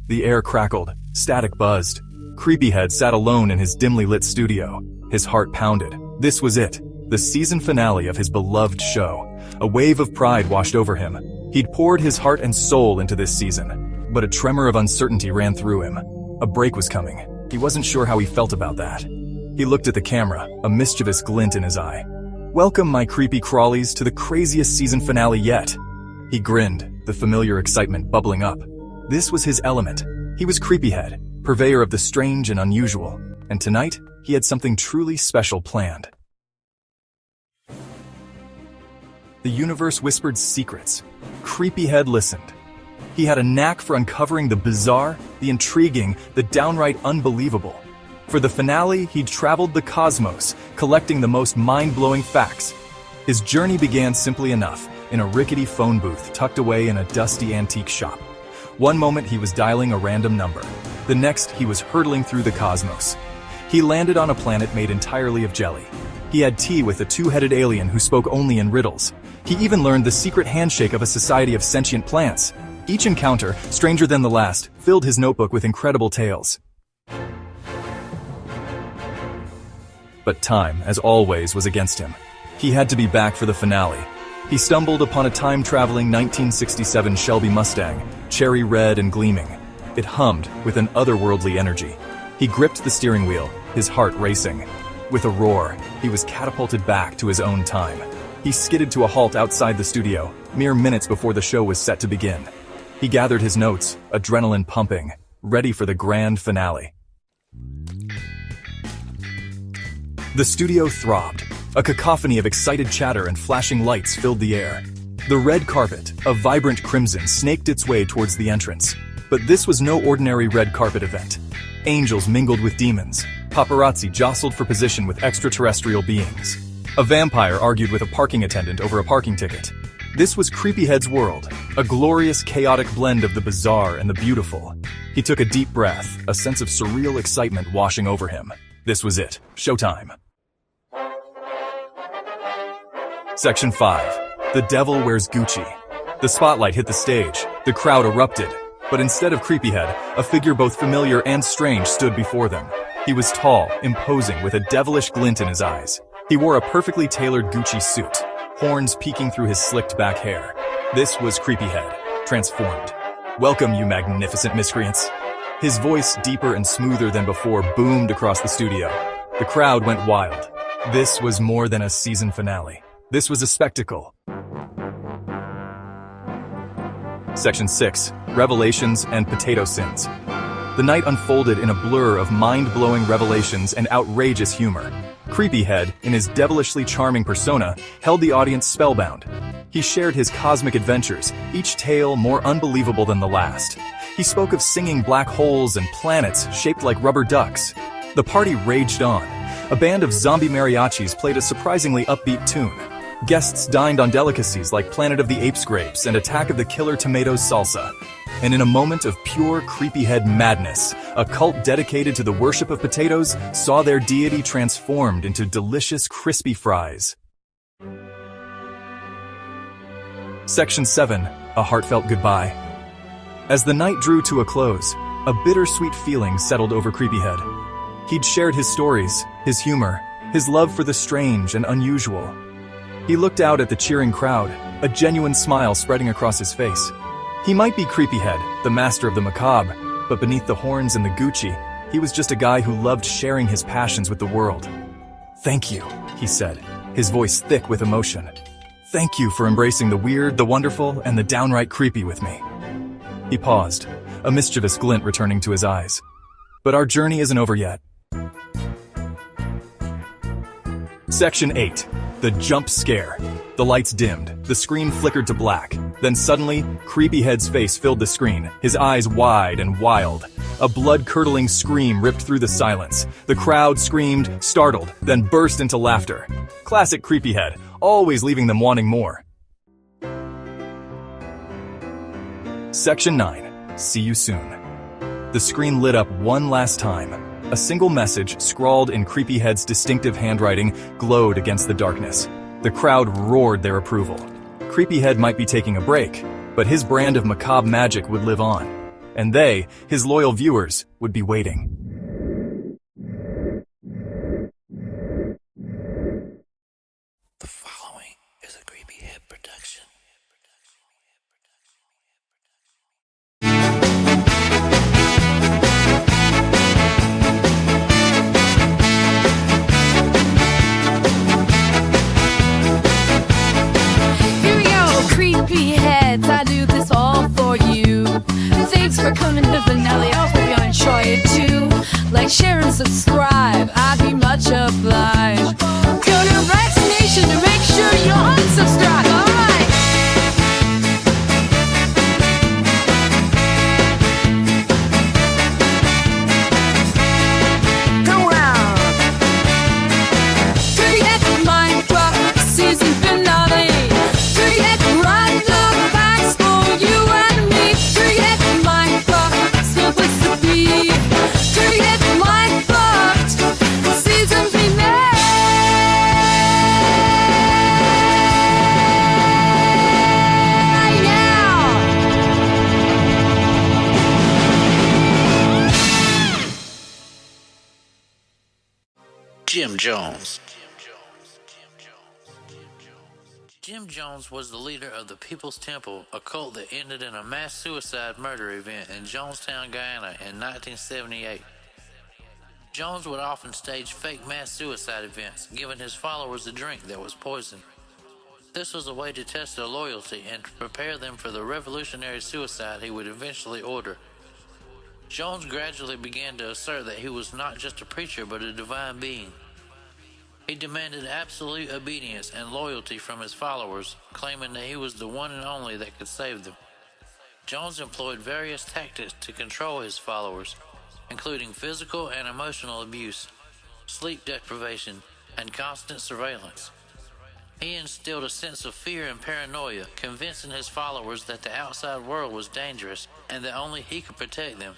The air crackled, static buzzed. Creepyhead sat alone in his dimly lit studio. His heart pounded. This was it, the season finale of his beloved show. A wave of pride washed over him. He'd poured his heart and soul into this season, but a tremor of uncertainty ran through him. A break was coming. He wasn't sure how he felt about that. He looked at the camera, a mischievous glint in his eye. "Welcome, my creepy crawlies, to the craziest season finale yet." He grinned, the familiar excitement bubbling up. This was his element. He was Creepyhead, purveyor of the strange and unusual, and tonight, he had something truly special planned. The universe whispered secrets. Creepyhead listened. He had a knack for uncovering the bizarre, the intriguing, the downright unbelievable. For the finale, he'd traveled the cosmos, collecting the most mind-blowing facts. His journey began simply enough, in a rickety phone booth tucked away in a dusty antique shop. One moment he was dialing a random number. The next, he was hurtling through the cosmos. He landed on a planet made entirely of jelly. He had tea with a two-headed alien who spoke only in riddles. He even learned the secret handshake of a society of sentient plants. Each encounter, stranger than the last, filled his notebook with incredible tales. But time, as always, was against him. He had to be back for the finale. He stumbled upon a time-traveling 1967 Shelby Mustang, cherry red and gleaming. It hummed with an otherworldly energy. He gripped the steering wheel, his heart racing. With a roar, he was catapulted back to his own time. He skidded to a halt outside the studio, mere minutes before the show was set to begin. He gathered his notes, adrenaline pumping, ready for the grand finale. The studio throbbed. A cacophony of excited chatter and flashing lights filled the air. The red carpet, a vibrant crimson, snaked its way towards the entrance. But this was no ordinary red carpet event. Angels mingled with demons. Paparazzi jostled for position with extraterrestrial beings. A vampire argued with a parking attendant over a parking ticket. This was Creepyhead's world, a glorious, chaotic blend of the bizarre and the beautiful. He took a deep breath, a sense of surreal excitement washing over him. This was it. Showtime. Section 5. The Devil Wears Gucci. The spotlight hit the stage. The crowd erupted. But instead of Creepyhead, a figure both familiar and strange stood before them. He was tall, imposing, with a devilish glint in his eyes. He wore a perfectly tailored Gucci suit, horns peeking through his slicked back hair. This was Creepyhead, transformed. "Welcome, you magnificent miscreants." His voice, deeper and smoother than before, boomed across the studio. The crowd went wild. This was more than a season finale. This was a spectacle. Section 6. Revelations and Potato Sins. The night unfolded in a blur of mind-blowing revelations and outrageous humor. Creepyhead, in his devilishly charming persona, held the audience spellbound. He shared his cosmic adventures, each tale more unbelievable than the last. He spoke of singing black holes and planets shaped like rubber ducks. The party raged on. A band of zombie mariachis played a surprisingly upbeat tune. Guests dined on delicacies like Planet of the Apes grapes and Attack of the Killer Tomatoes salsa. And in a moment of pure Creepyhead madness, a cult dedicated to the worship of potatoes saw their deity transformed into delicious crispy fries. Section 7. A Heartfelt Goodbye. As the night drew to a close, a bittersweet feeling settled over Creepyhead. He'd shared his stories, his humor, his love for the strange and unusual. He looked out at the cheering crowd, a genuine smile spreading across his face. He might be Creepyhead, the master of the macabre, but beneath the horns and the Gucci, he was just a guy who loved sharing his passions with the world. "Thank you," he said, his voice thick with emotion. "Thank you for embracing the weird, the wonderful, and the downright creepy with me." He paused, a mischievous glint returning to his eyes. But our journey isn't over yet. Section 8. The Jump Scare. The lights dimmed, the screen flickered to black. Then suddenly, Creepyhead's face filled the screen, his eyes wide and wild. A blood-curdling scream ripped through the silence. The crowd screamed, startled, then burst into laughter. Classic Creepyhead, always leaving them wanting more. Section 9. See you soon. The screen lit up one last time. A single message, scrawled in Creepyhead's distinctive handwriting, glowed against the darkness. The crowd roared their approval. Creepyhead might be taking a break, but his brand of macabre magic would live on. And they, his loyal viewers, would be waiting. The following is a Creepyhead production. Here we go, Creepyheads, I do this all for you. Thanks for coming to the finale, I hope you enjoy it too. Like, share, and subscribe, I'd be much obliged. Go to raxx Nation to make sure you unsubscribe, alright? Go round. Creepyhead Mindfuct season finale. Creepyhead run the facts for you and me. Creepyhead Mindfuct, simple to be. Creepyhead Mindfucked season finale. Jim Jones. Jim Jones was the leader of the People's Temple, a cult that ended in a mass suicide murder event in Jonestown, Guyana in 1978. Jones would often stage fake mass suicide events, giving his followers a drink that was poisoned. This was a way to test their loyalty and to prepare them for the revolutionary suicide he would eventually order. Jones gradually began to assert that he was not just a preacher but a divine being. He demanded absolute obedience and loyalty from his followers, claiming that he was the one and only that could save them. Jones employed various tactics to control his followers, including physical and emotional abuse, sleep deprivation, and constant surveillance. He instilled a sense of fear and paranoia, convincing his followers that the outside world was dangerous and that only he could protect them.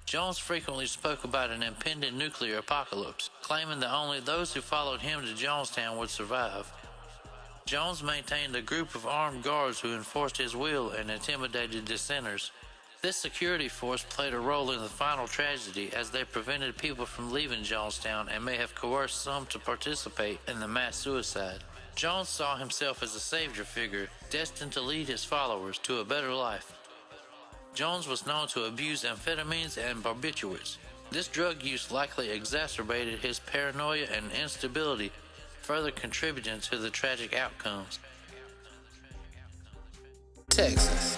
Jones frequently spoke about an impending nuclear apocalypse, claiming that only those who followed him to Jonestown would survive. Jones maintained a group of armed guards who enforced his will and intimidated dissenters. This security force played a role in the final tragedy as they prevented people from leaving Jonestown and may have coerced some to participate in the mass suicide. Jones saw himself as a savior figure destined to lead his followers to a better life. Jones was known to abuse amphetamines and barbiturates. This drug use likely exacerbated his paranoia and instability, further contributing to the tragic outcomes. Texas.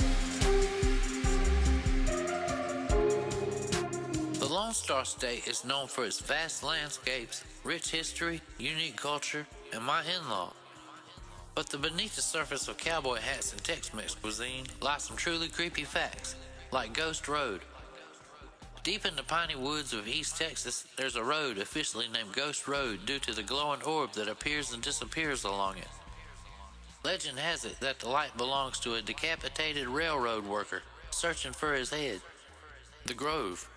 The Lone Star State is known for its vast landscapes, rich history, unique culture, and my in-law. But beneath the surface of cowboy hats and Tex-Mex cuisine lie some truly creepy facts, like Ghost Road. Deep in the piney woods of East Texas, there's a road officially named Ghost Road due to the glowing orb that appears and disappears along it. Legend has it that the light belongs to a decapitated railroad worker searching for his head. The Grove.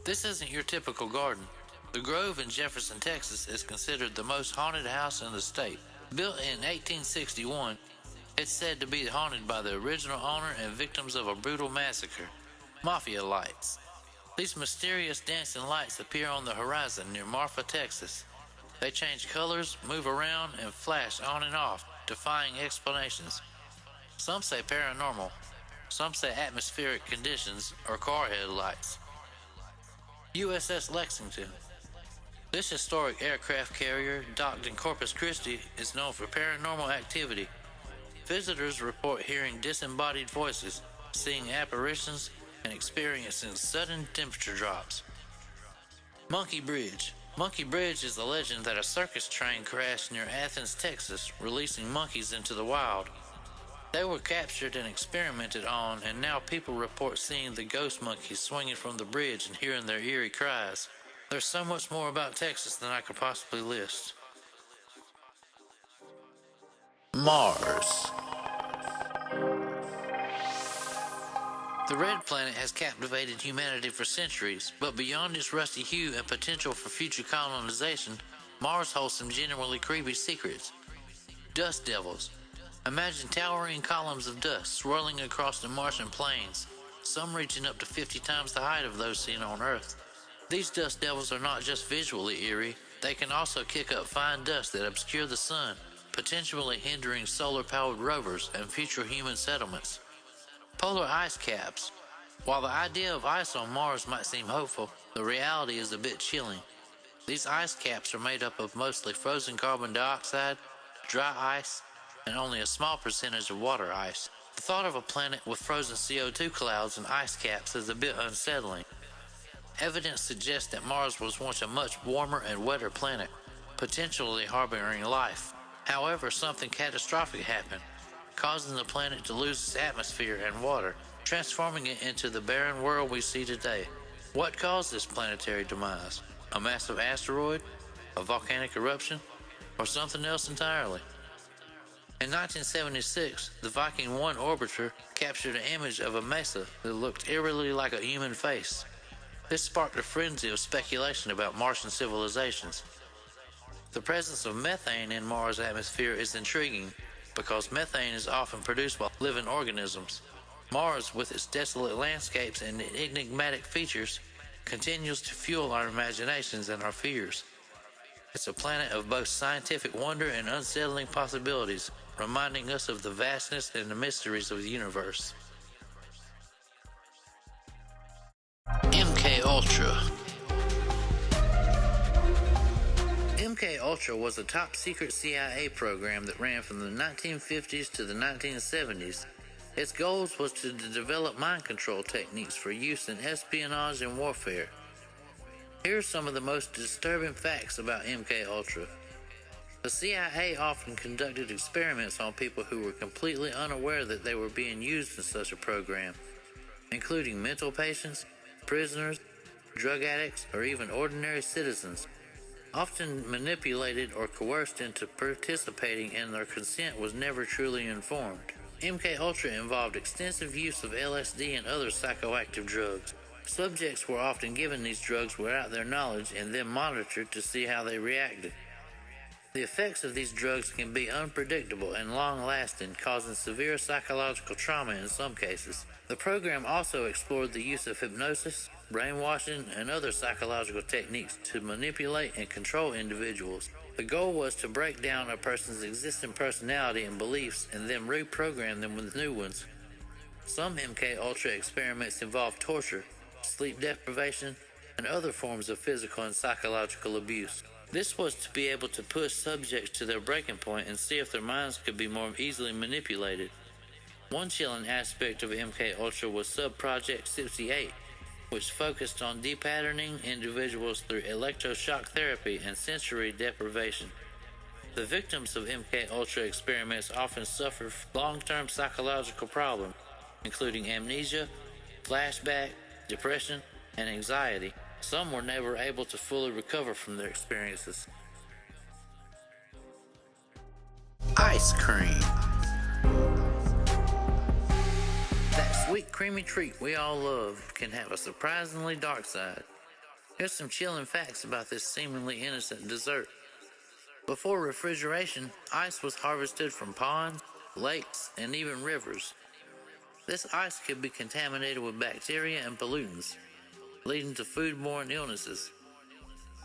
This isn't your typical garden. The Grove in Jefferson, Texas is considered the most haunted house in the state. Built in 1861, it's said to be haunted by the original owner and victims of a brutal massacre, mafia lights. These mysterious dancing lights appear on the horizon near Marfa, Texas. They change colors, move around, and flash on and off, defying explanations. Some say paranormal, some say atmospheric conditions or car headlights. USS Lexington. This historic aircraft carrier, docked in Corpus Christi, is known for paranormal activity. Visitors report hearing disembodied voices, seeing apparitions, and experiencing sudden temperature drops. Monkey Bridge. Monkey Bridge is the legend that a circus train crashed near Athens, Texas, releasing monkeys into the wild. They were captured and experimented on, and now people report seeing the ghost monkeys swinging from the bridge and hearing their eerie cries. There's so much more about Texas than I could possibly list. Mars. The Red Planet has captivated humanity for centuries, but beyond its rusty hue and potential for future colonization, Mars holds some genuinely creepy secrets. Dust devils. Imagine towering columns of dust swirling across the Martian plains. some reaching up to 50 times the height of those seen on Earth. These dust devils are not just visually eerie, they can also kick up fine dust that obscure the sun, potentially hindering solar-powered rovers and future human settlements. Polar ice caps. While the idea of ice on Mars might seem hopeful, the reality is a bit chilling. These ice caps are made up of mostly frozen carbon dioxide, dry ice, and only a small percentage of water ice. The thought of a planet with frozen CO2 clouds and ice caps is a bit unsettling. Evidence suggests that Mars was once a much warmer and wetter planet, potentially harboring life. However, something catastrophic happened, causing the planet to lose its atmosphere and water, transforming it into the barren world we see today. What caused this planetary demise? A massive asteroid? A volcanic eruption? Or something else entirely? In 1976, the Viking 1 orbiter captured an image of a mesa that looked eerily like a human face. This sparked a frenzy of speculation about Martian civilizations. The presence of methane in Mars' atmosphere is intriguing because methane is often produced by living organisms. Mars, with its desolate landscapes and enigmatic features, continues to fuel our imaginations and our fears. It's a planet of both scientific wonder and unsettling possibilities, reminding us of the vastness and the mysteries of the universe. mkultra. mkultra was a top-secret CIA program that ran from the 1950s to the 1970s. Its goals was to develop mind control techniques for use in espionage and warfare. Here are some of the most disturbing facts about mkultra. The CIA often conducted experiments on people who were completely unaware that they were being used in such a program, including mental patients, prisoners, drug addicts, or even ordinary citizens, often manipulated or coerced into participating, and their consent was never truly informed. mkultra involved extensive use of LSD and other psychoactive drugs. Subjects were often given these drugs without their knowledge and then monitored to see how they reacted. The effects of these drugs can be unpredictable and long-lasting, causing severe psychological trauma in some cases. The program also explored the use of hypnosis, brainwashing, and other psychological techniques to manipulate and control individuals. The goal was to break down a person's existing personality and beliefs and then reprogram them with new ones. Some mkultra experiments involved torture, sleep deprivation, and other forms of physical and psychological abuse. This was to be able to push subjects to their breaking point and see if their minds could be more easily manipulated. One chilling aspect of mkultra was Sub-Project 68, which focused on depatterning individuals through electroshock therapy and sensory deprivation. The victims of mkultra experiments often suffered long-term psychological problems, including amnesia, flashback, depression, and anxiety. Some were never able to fully recover from their experiences. Ice cream. That sweet, creamy treat we all love can have a surprisingly dark side. Here's some chilling facts about this seemingly innocent dessert. Before refrigeration, ice was harvested from ponds, lakes, and even rivers. This ice could be contaminated with bacteria and pollutants, leading to foodborne illnesses.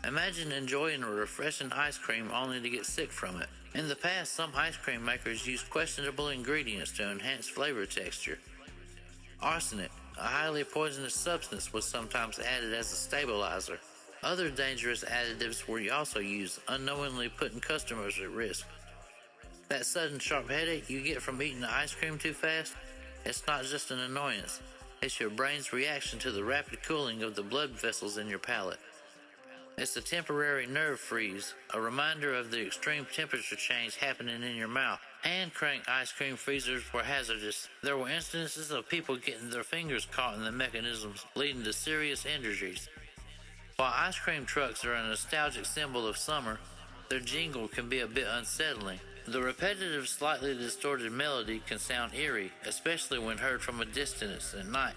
Imagine enjoying a refreshing ice cream only to get sick from it. In the past, some ice cream makers used questionable ingredients to enhance flavor texture. Arsenic, a highly poisonous substance, was sometimes added as a stabilizer. Other dangerous additives were also used, unknowingly putting customers at risk. That sudden sharp headache you get from eating the ice cream too fast, it's not just an annoyance. It's your brain's reaction to the rapid cooling of the blood vessels in your palate. It's a temporary nerve freeze, a reminder of the extreme temperature change happening in your mouth. Hand-crank ice cream freezers were hazardous. There were instances of people getting their fingers caught in the mechanisms, leading to serious injuries. While ice cream trucks are a nostalgic symbol of summer, their jingle can be a bit unsettling. The repetitive, slightly distorted melody can sound eerie, especially when heard from a distance at night.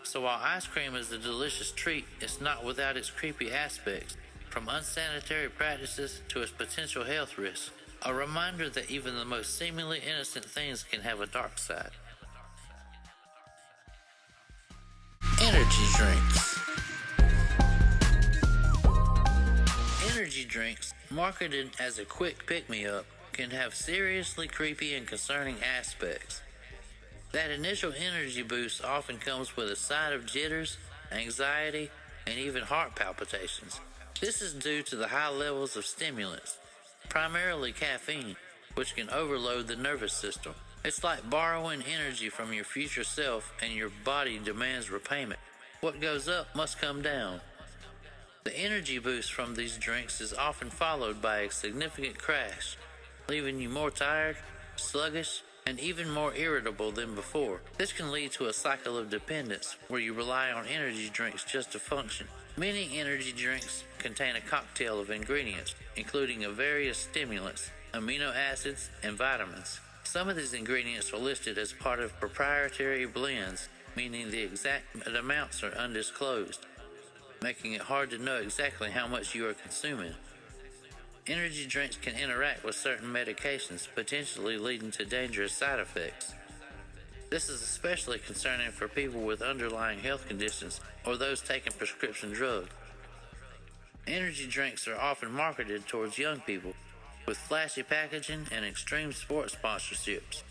So while ice cream is a delicious treat, it's not without its creepy aspects, from unsanitary practices to its potential health risks. A reminder that even the most seemingly innocent things can have a dark side. Energy drinks. Energy drinks, marketed as a quick pick-me-up, can have seriously creepy and concerning aspects. That initial energy boost often comes with a side of jitters, anxiety, and even heart palpitations. This is due to the high levels of stimulants, primarily caffeine, which can overload the nervous system. It's like borrowing energy from your future self, and your body demands repayment. What goes up must come down. The energy boost from these drinks is often followed by a significant crash, leaving you more tired, sluggish, and even more irritable than before. This can lead to a cycle of dependence where you rely on energy drinks just to function. Many energy drinks contain a cocktail of ingredients, including various stimulants, amino acids, and vitamins. Some of these ingredients are listed as part of proprietary blends, meaning the exact amounts are undisclosed, making it hard to know exactly how much you are consuming. Energy drinks can interact with certain medications, potentially leading to dangerous side effects. This is especially concerning for people with underlying health conditions or those taking prescription drugs. Energy drinks are often marketed towards young people, with flashy packaging and extreme sports sponsorships.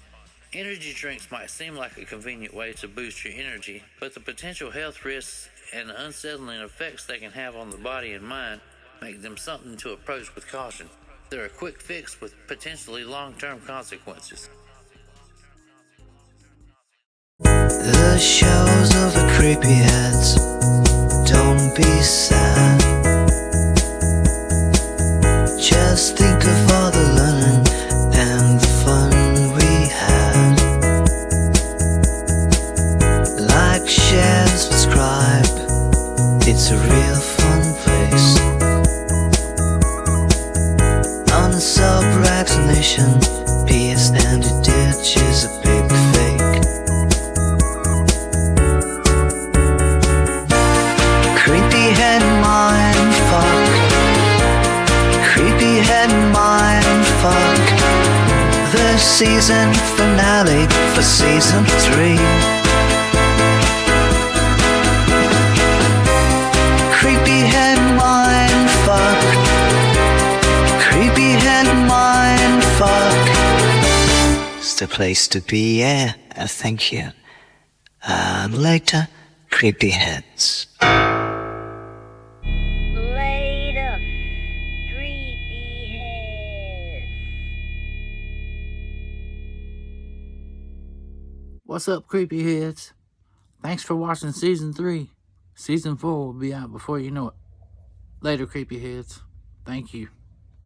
Energy drinks might seem like a convenient way to boost your energy, but the potential health risks and unsettling effects they can have on the body and mind make them something to approach with caution. They're a quick fix with potentially long-term consequences. The shows of the creepyheads, don't be sad. Just think of all the learning and the fun we had. Like, share, subscribe, it's a real fun place. Unsub, raxx nation, PS and a ditch is a big fake. Creepyhead Mindfuck, Creepyhead Mindfuck, the season finale for season 3. Creepyhead Mindfuck, Creepyhead Mindfuck, it's the place to be, yeah, thank you. Later, creepyheads. Later, creepyheads. What's up, creepyheads? Thanks for watching season 3. Season 4 will be out before you know it. Later, creepyheads. Thank you.